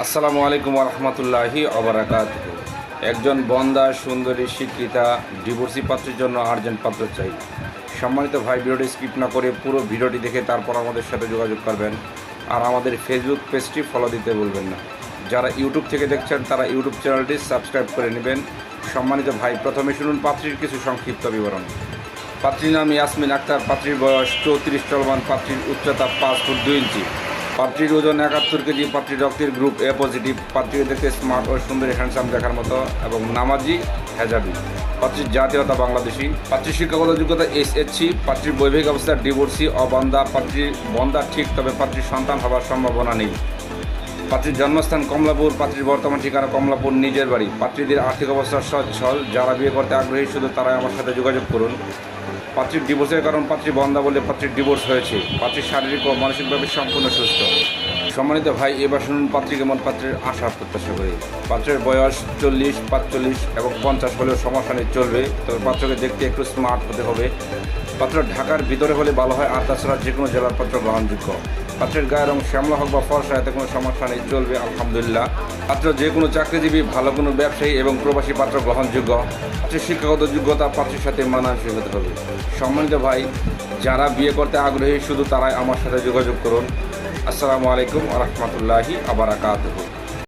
আসসালামু আলাইকুম রহমতুল্লাহি আবরাকাতুহু। একজন বন্দা সুন্দরী শিক্ষিতা ডিভোর্সি পাত্রের জন্য আর্জেন্ট পাত্র চাই। সম্মানিত ভাই, ভিডিওটি স্কিপ না করে পুরো ভিডিওটি দেখে তারপর আমাদের সাথে যোগাযোগ করবেন। আর আমাদের ফেসবুক পেজটি ফলো দিতে ভুলবেন না। যারা ইউটিউব থেকে দেখছেন তারা ইউটিউব চ্যানেলটি সাবস্ক্রাইব করে নেবেন। সম্মানিত ভাই, প্রথমে শুনুন পাত্রীর কিছু সংক্ষিপ্ত বিবরণ। পাত্রীর নাম ইয়াসমিন আক্তার। পাত্রীর বয়স 34 চলমান। পাত্রীর উচ্চতা 5 ফুট 2 ইঞ্চি। পাত্রীর ওজন 71 কেজি। পাত্রীর রক্তের গ্রুপ এ পজিটিভ। পাত্রীর দেখতে স্মার্ট ও সুন্দরী হ্যান্ডসাম দেখার মতো এবং নামাজি হেজাবি। পাত্রীর জাতীয়তা বাংলাদেশি। পাত্রীর শিক্ষাগত যোগ্যতা এসএসসি। পাত্রীর বৈবাহিক অবস্থা ডিভোর্সি অবন্ধা। পাত্রীর বন্ধা ঠিক, তবে পাত্রীর সন্তান হওয়ার সম্ভাবনা নেই। পাত্রীর জন্মস্থান কমলাপুর। পাত্রীর বর্তমান ঠিকানা কমলাপুর নিজের বাড়ি। পাত্রীদের আর্থিক অবস্থা সচ্ছল। যারা বিয়ে করতে আগ্রহী শুধু তারাই আমার সাথে যোগাযোগ করুন। পাত্রীর ডিভোর্সের কারণ পাত্রী বন্ধা বলে পাত্রীর ডিভোর্স হয়েছে। পাত্রীর শারীরিক ও মানসিকভাবে সম্পূর্ণ সুস্থ। সম্মানিত ভাই, এবার শুনুন পাত্রী কেমন পাত্রের আশা প্রত্যাশা করি। পাত্রের বয়স 40, 45 এবং 50 হলেও সমস্যা নেই, চলবে। তবে পাত্রকে দেখতে একটু স্মার্ট হতে হবে। পাত্র ঢাকার ভিতরে হলে ভালো হয়, আর তাছাড়া যে কোনো জেলার পাত্র গ্রহণযোগ্য। পাত্রের গায়ের রং শ্যামলা হোক বা ফর্সা, এতে কোনো সমস্যা নেই, চলবে আলহামদুলিল্লাহ। পাত্র যে কোনো চাকরিজীবী, ভালো কোনো ব্যবসায়ী এবং প্রবাসী পাত্র গ্রহণযোগ্য। পাত্রের শিক্ষাগত যোগ্যতা পাত্রের সাথে মানানসই হতে হবে। সম্মানিত ভাই, যারা বিয়ে করতে আগ্রহী শুধু তারাই আমার সাথে যোগাযোগ করুন। আসসালামু আলাইকুম রহমতুল্লাহি আবরাকাতুহু।